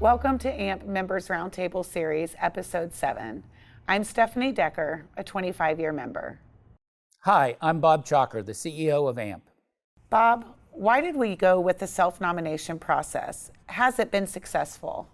Welcome to AMP Members Roundtable Series, Episode 7. I'm Stephanie Decker, a 25-year member. Hi, I'm Bob Chalker, the CEO of AMP. Bob, why did we go with the self-nomination process? Has it been successful?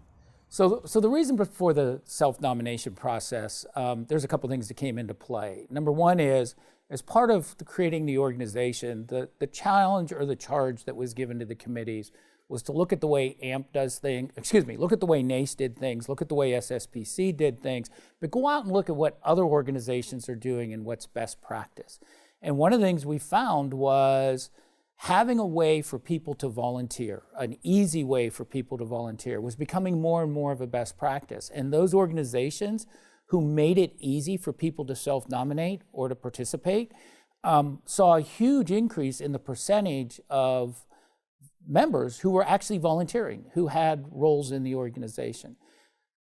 So the reason for the self-nomination process, there's a couple things that came into play. Number one is, as part of creating the organization, the challenge or the charge that was given to the committees was to look at the way AMP does things, look at the way NACE did things, look at the way SSPC did things, but go out and look at what other organizations are doing and what's best practice. And one of the things we found was having a way for people to volunteer, an easy way for people to volunteer, was becoming more and more of a best practice. And those organizations who made it easy for people to self-nominate or to participate saw a huge increase in the percentage of members who were actually volunteering, who had roles in the organization.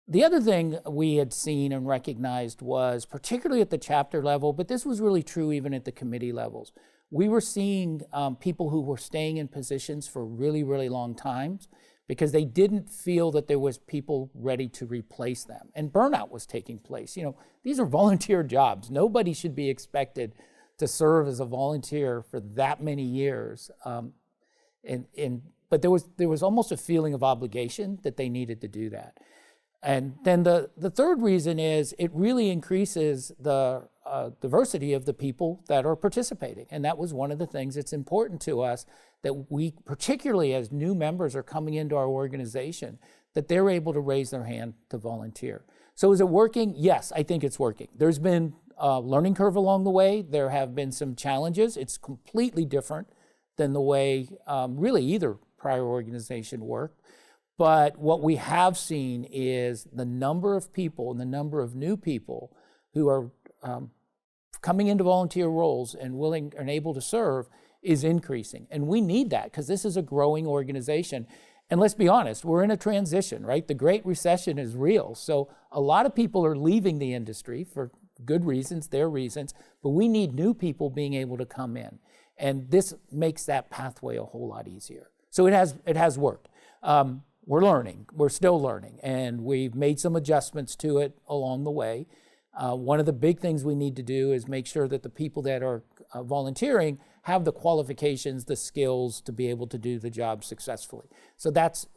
The other thing we had seen and recognized was, particularly at the chapter level, but this was really true even at the committee levels, we were seeing people who were staying in positions for really, really long times because they didn't feel that there was people ready to replace them. And burnout was taking place. You know, these are volunteer jobs. Nobody should be expected to serve as a volunteer for that many years. But there was almost a feeling of obligation that they needed to do that. And then the third reason is it really increases the diversity of the people that are participating. And that was one of the things that's important to us, that we, particularly as new members are coming into our organization, that they're able to raise their hand to volunteer. So is it working? Yes, I think it's working. There's been a learning curve along the way. There have been some challenges. It's completely different than the way really either prior organization worked. But what we have seen is the number of people and the number of new people who are coming into volunteer roles and willing and able to serve is increasing. And we need that because this is a growing organization. And let's be honest, we're in a transition, right? The Great Recession is real. So a lot of people are leaving the industry for good reasons, their reasons, but we need new people being able to come in. And this makes that pathway a whole lot easier. So it has worked. We're learning, we're still learning, and we've made some adjustments to it along the way. One of the big things we need to do is make sure that the people that are volunteering have the qualifications, the skills to be able to do the job successfully. So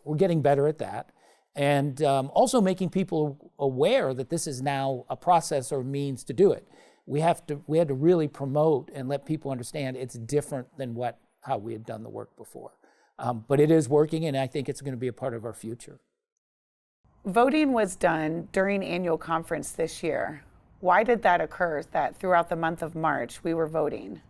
we're getting better at that. And also making people aware that this is now a process or means to do it. We had to really promote and let people understand it's different than how we had done the work before. But it is working, and I think it's going to be a part of our future. Voting was done during annual conference this year. Why did that occur, that throughout the month of March we were voting?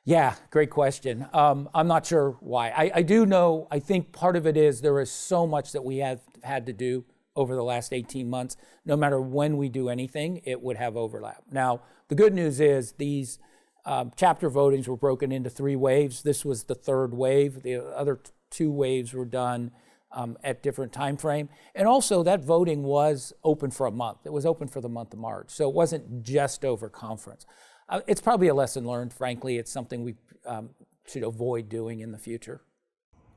Yeah, great question. I'm not sure why. I do know, I think part of it is there is so much that we have had to do over the last 18 months. No matter when we do anything, it would have overlap. Now, the good news is these chapter votings were broken into 3 waves. This was the 3rd wave. The other 2 waves were done at different time frame. And also that voting was open for a month. It was open for the month of March. So it wasn't just over conference. It's probably a lesson learned, frankly. It's something we should avoid doing in the future.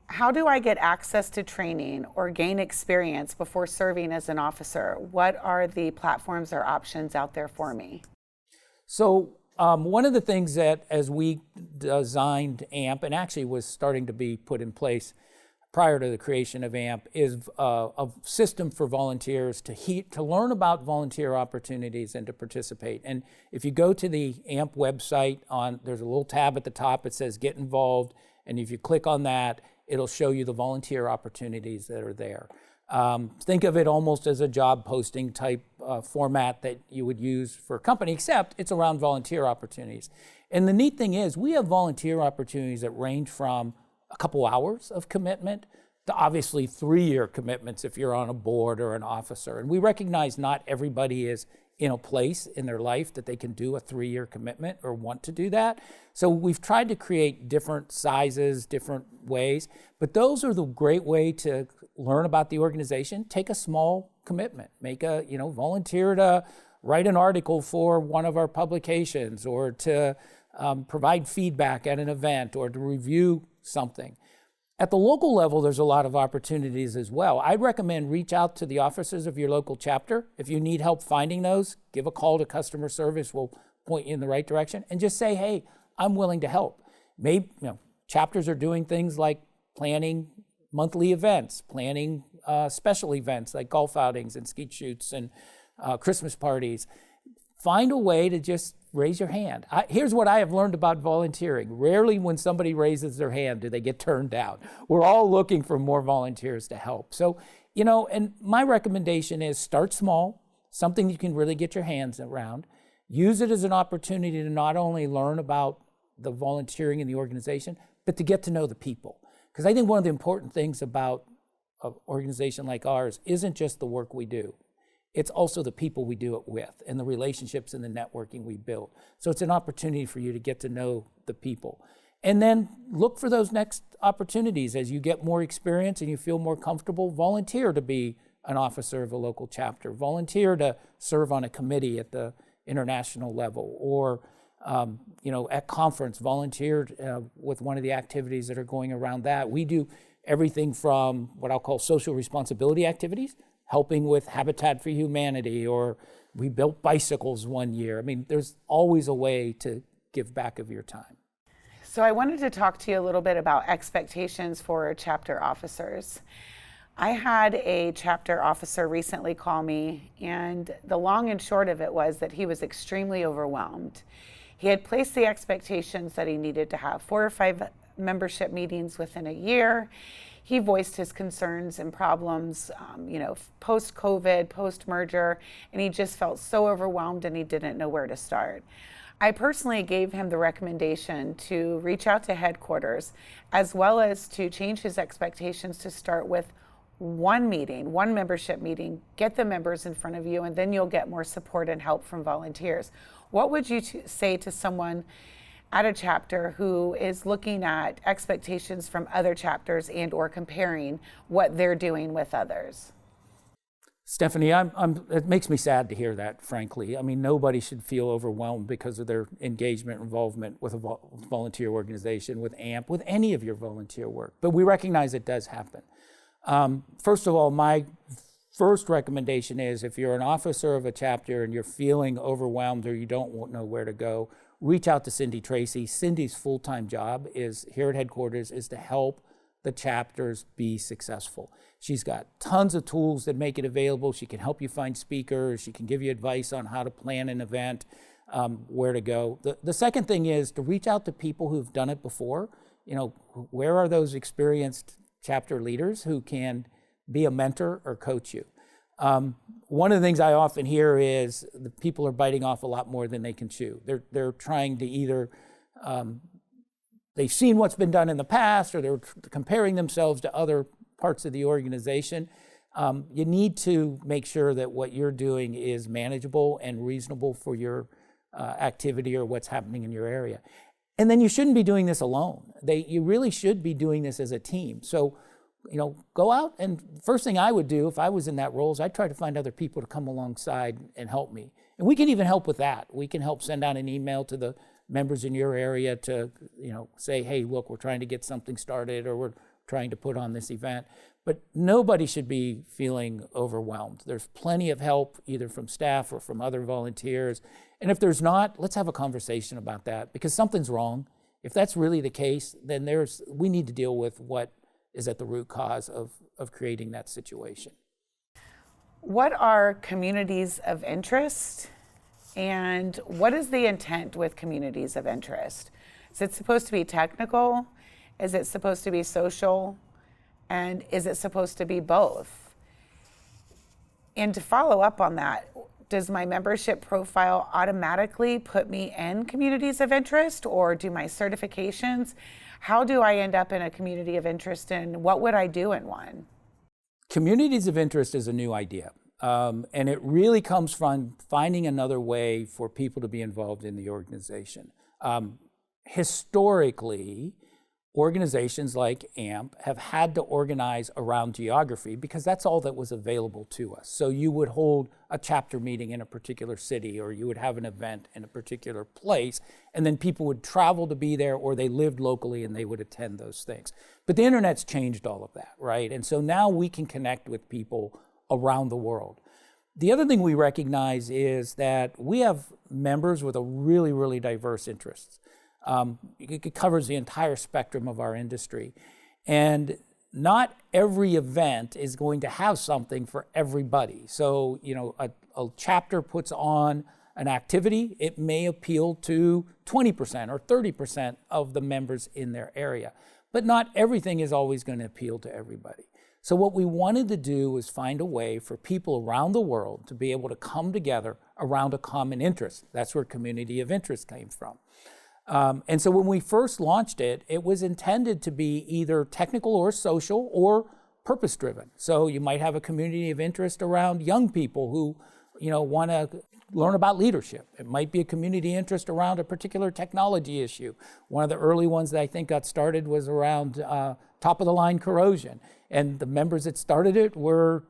How do I get access to training or gain experience before serving as an officer? What are the platforms or options out there for me? So one of the things that as we designed AMP, and actually was starting to be put in place prior to the creation of AMP, is a system for volunteers to learn about volunteer opportunities and to participate. And if you go to the AMP website, there's a little tab at the top that says Get Involved, and if you click on that, it'll show you the volunteer opportunities that are there. Think of it almost as a job posting type format that you would use for a company, except it's around volunteer opportunities. And the neat thing is we have volunteer opportunities that range from a couple hours of commitment to obviously 3-year commitments if you're on a board or an officer. And we recognize not everybody is in a place in their life that they can do a 3-year commitment or want to do that. So we've tried to create different sizes, different ways, but those are the great way to learn about the organization. Take a small commitment, volunteer to write an article for one of our publications, or to provide feedback at an event, or to review something. At the local level, there's a lot of opportunities as well. I'd recommend reach out to the officers of your local chapter. If you need help finding those, give a call to customer service. We'll point you in the right direction, and just say, hey, I'm willing to help. Maybe, chapters are doing things like planning monthly events, planning special events like golf outings and skeet shoots and Christmas parties. Find a way to just raise your hand. Here's what I have learned about volunteering. Rarely when somebody raises their hand do they get turned down. We're all looking for more volunteers to help. So, and my recommendation is start small, something you can really get your hands around. Use it as an opportunity to not only learn about the volunteering in the organization, but to get to know the people. Because I think one of the important things about an organization like ours isn't just the work we do. It's also the people we do it with and the relationships and the networking we build. So it's an opportunity for you to get to know the people. And then look for those next opportunities as you get more experience and you feel more comfortable. Volunteer to be an officer of a local chapter. Volunteer to serve on a committee at the international level, or at conference, volunteer with one of the activities that are going around that. We do everything from what I'll call social responsibility activities, helping with Habitat for Humanity, or we built bicycles one year. I mean, there's always a way to give back of your time. So I wanted to talk to you a little bit about expectations for chapter officers. I had a chapter officer recently call me, and the long and short of it was that he was extremely overwhelmed. He had placed the expectations that he needed to have 4 or 5 membership meetings within a year. He voiced his concerns and problems, post-COVID, post-merger, and he just felt so overwhelmed and he didn't know where to start. I personally gave him the recommendation to reach out to headquarters, as well as to change his expectations to start with one membership meeting, get the members in front of you, and then you'll get more support and help from volunteers. What would you say to someone at a chapter who is looking at expectations from other chapters and or comparing what they're doing with others? Stephanie, it makes me sad to hear that, frankly. I mean, nobody should feel overwhelmed because of their engagement, involvement with a volunteer organization, with AMP, with any of your volunteer work. But we recognize it does happen. First of all, my first recommendation is if you're an officer of a chapter and you're feeling overwhelmed or you don't know where to go, reach out to Cindy Tracy. Cindy's full-time job here at headquarters is to help the chapters be successful. She's got tons of tools that make it available. She can help you find speakers. She can give you advice on how to plan an event, where to go. The second thing is to reach out to people who've done it before. Where are those experienced chapter leaders who can be a mentor or coach you? One of the things I often hear is the people are biting off a lot more than they can chew. They're trying to either, they've seen what's been done in the past, or they're comparing themselves to other parts of the organization. You need to make sure that what you're doing is manageable and reasonable for your activity or what's happening in your area. And then you shouldn't be doing this alone. You really should be doing this as a team. So, go out, and first thing I would do if I was in that role is I'd try to find other people to come alongside and help me. And we can even help with that. We can help send out an email to the members in your area to, say, hey, look, we're trying to get something started, or we're trying to put on this event. But nobody should be feeling overwhelmed. There's plenty of help, either from staff or from other volunteers. And if there's not, let's have a conversation about that, because something's wrong. If that's really the case, then we need to deal with what is at the root cause of creating that situation. What are communities of interest, and what is the intent with communities of interest? Is it supposed to be technical? Is it supposed to be social? And is it supposed to be both? And to follow up on that, does my membership profile automatically put me in communities of interest, or do my certifications? How do I end up in a community of interest, and what would I do in one? Communities of interest is a new idea. And it really comes from finding another way for people to be involved in the organization. Historically, organizations like AMP have had to organize around geography because that's all that was available to us. So you would hold a chapter meeting in a particular city, or you would have an event in a particular place, and then people would travel to be there, or they lived locally and they would attend those things. But the internet's changed all of that, right? And so now we can connect with people around the world. The other thing we recognize is that we have members with a really, really diverse interests. It covers the entire spectrum of our industry. And not every event is going to have something for everybody. So, a chapter puts on an activity, it may appeal to 20% or 30% of the members in their area. But not everything is always going to appeal to everybody. So what we wanted to do was find a way for people around the world to be able to come together around a common interest. That's where community of interest came from. And so when we first launched it, it was intended to be either technical or social or purpose-driven. So you might have a community of interest around young people who, want to learn about leadership. It might be a community interest around a particular technology issue. One of the early ones that I think got started was around top-of-the-line corrosion. And the members that started it were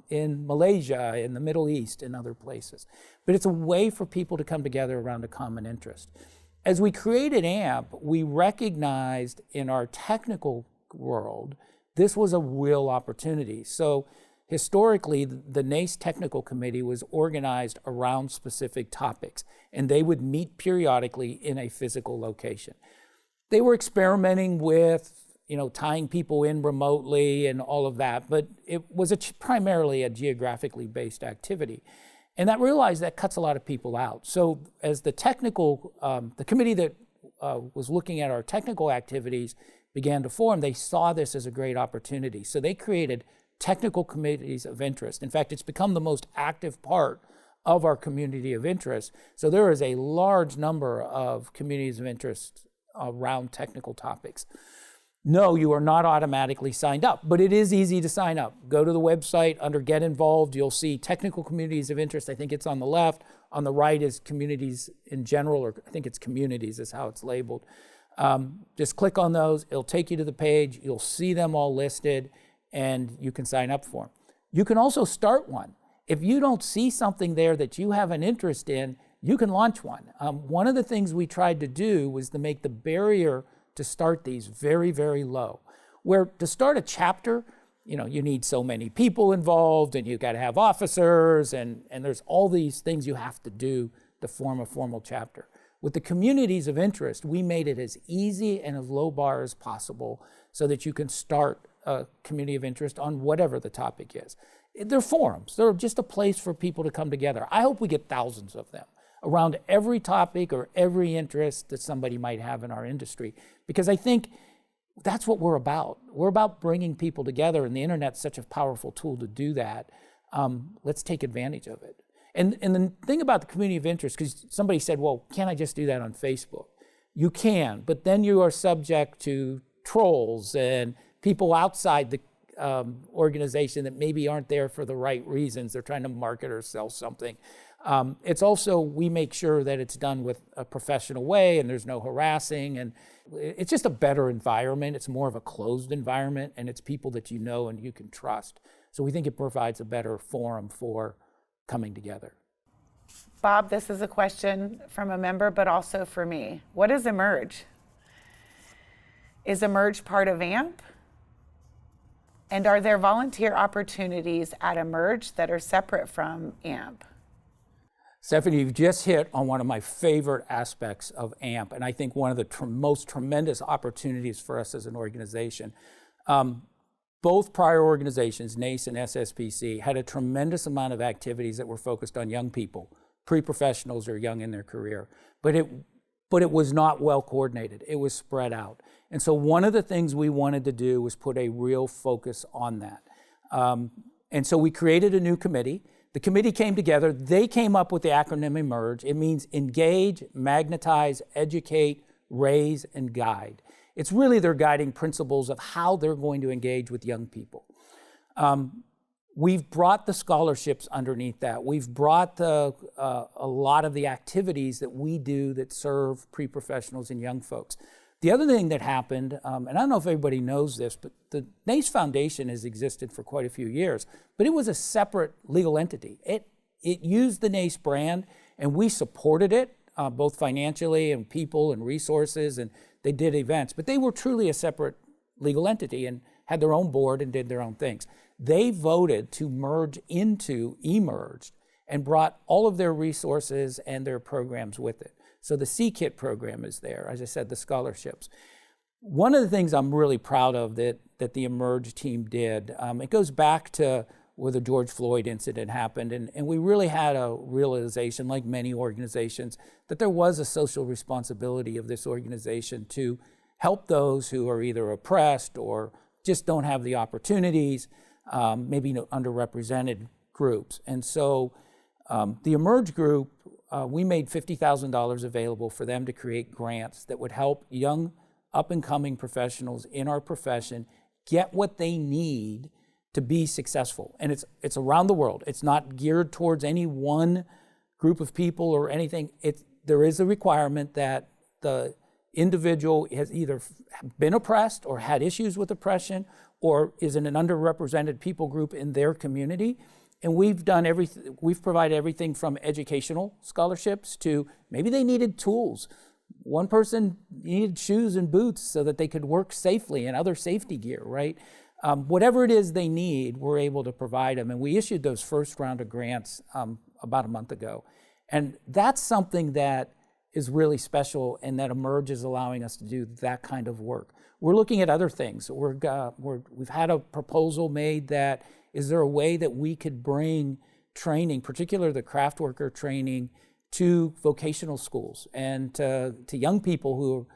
in Malaysia, in the Middle East, and other places. But it's a way for people to come together around a common interest. As we created AMP, we recognized in our technical world, this was a real opportunity. So historically, the NACE Technical Committee was organized around specific topics, and they would meet periodically in a physical location. They were experimenting with, tying people in remotely and all of that, but it was primarily a geographically based activity. And that realized that cuts a lot of people out. So as the committee that was looking at our technical activities began to form, they saw this as a great opportunity. So they created technical committees of interest. In fact, it's become the most active part of our community of interest. So there is a large number of communities of interest around technical topics. No, you are not automatically signed up, but it is easy to sign up. Go to the website under Get Involved. You'll see technical communities of interest. I think it's on the left. On the right is communities in general, or I think it's communities is how it's labeled. Just click on those. It'll take you to the page. You'll see them all listed, and you can sign up for them. You can also start one. If you don't see something there that you have an interest in, you can launch one. One of the things we tried to do was to make the barrier to start these very, very low. Where to start a chapter, you need so many people involved, and you've got to have officers, and there's all these things you have to do to form a formal chapter. With the communities of interest, we made it as easy and as low bar as possible so that you can start a community of interest on whatever the topic is. They're forums. They're just a place for people to come together. I hope we get thousands of them around every topic or every interest that somebody might have in our industry, because I think that's what we're about. We're about bringing people together, and the internet's such a powerful tool to do that. Let's take advantage of it. And the thing about the community of interest, because somebody said, well, can't I just do that on Facebook? You can, but then you are subject to trolls and people outside the organization that maybe aren't there for the right reasons. They're trying to market or sell something. It's also, we make sure that it's done with a professional way and there's no harassing, and it's just a better environment. It's more of a closed environment, and it's people that you know and you can trust. So we think it provides a better forum for coming together. Bob, this is a question from a member, but also for me. What is EMERG? Is EMERG part of AMP? And are there volunteer opportunities at EMERG that are separate from AMP? Stephanie, you've just hit on one of my favorite aspects of AMP, and I think one of the most tremendous opportunities for us as an organization. Both prior organizations, NACE and SSPC, had a tremendous amount of activities that were focused on young people, pre-professionals or young in their career, but it was not well coordinated. It was spread out. And so one of the things we wanted to do was put a real focus on that. And so we created a new committee. The committee came together. They came up with the acronym EMERG. It means engage, magnetize, educate, raise, and guide. It's really their guiding principles of how they're going to engage with young people. We've brought the scholarships underneath that. We've brought a lot of the activities that we do that serve pre-professionals and young folks. The other thing that happened, and I don't know if everybody knows this, but the NACE Foundation has existed for quite a few years, but it was a separate legal entity. It used the NACE brand, and we supported it, both financially and people and resources, and they did events, but they were truly a separate legal entity and had their own board and did their own things. They voted to merge into EMERG and brought all of their resources and their programs with it. So the C-Kit program is there, as I said, the scholarships. One of the things I'm really proud of that the EMERG team did, it goes back to where the George Floyd incident happened, and we really had a realization, like many organizations, that there was a social responsibility of this organization to help those who are either oppressed or just don't have the opportunities, maybe underrepresented groups. And so the EMERG group, we made $50,000 available for them to create grants that would help young up-and-coming professionals in our profession get what they need to be successful. And it's around the world. It's not geared towards any one group of people or anything. There is a requirement that the individual has either been oppressed or had issues with oppression or is in an underrepresented people group in their community. And we've provided everything from educational scholarships to maybe they needed tools. One person needed shoes and boots so that they could work safely and other safety gear, right? Whatever it is they need, we're able to provide them. And we issued those first round of grants about a month ago. And that's something that is really special and that EMERG is allowing us to do that kind of work. We're looking at other things. We've had a proposal made that is there a way that we could bring training, particularly the craft worker training, to vocational schools and to young people who,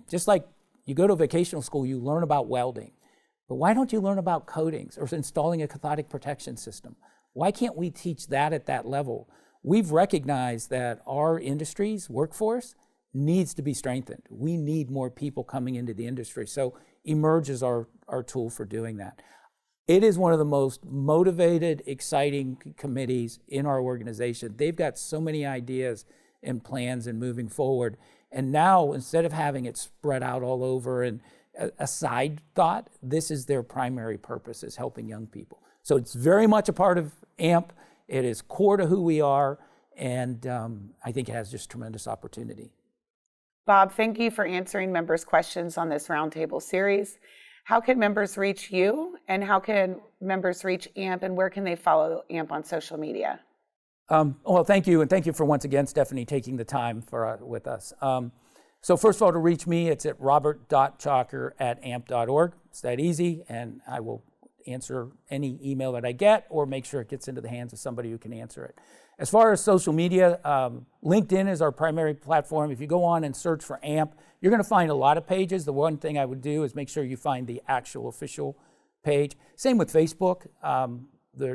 just like you go to vocational school, you learn about welding. But why don't you learn about coatings or installing a cathodic protection system? Why can't we teach that at that level? We've recognized that our industry's workforce needs to be strengthened. We need more people coming into the industry. So EMERG is our tool for doing that. It is one of the most motivated, exciting committees in our organization. They've got so many ideas and plans and moving forward. And now, instead of having it spread out all over and a side thought, this is their primary purpose, is helping young people. So it's very much a part of AMP. It is core to who we are, and I think it has just tremendous opportunity. Bob, thank you for answering members' questions on this Roundtable series. How can members reach you, and how can members reach AMP, and where can they follow AMP on social media? Well, thank you, and thank you for once again, Stephanie, taking the time with us. So first of all, to reach me, it's at robert.chalker@amp.org. It's that easy, and I will answer any email that I get or make sure it gets into the hands of somebody who can answer it. As far as social media, LinkedIn is our primary platform. If you go on and search for AMP, you're going to find a lot of pages. The one thing I would do is make sure you find the actual official page. Same with Facebook.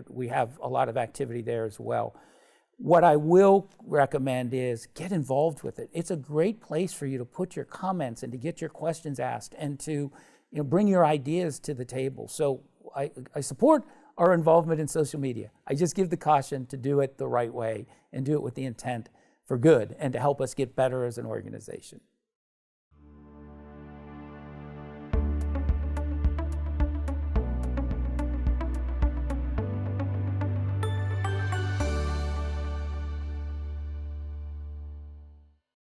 We have a lot of activity there as well. What I will recommend is get involved with it. It's a great place for you to put your comments and to get your questions asked and to bring your ideas to the table. So I support our involvement in social media. I just give the caution to do it the right way and do it with the intent for good and to help us get better as an organization.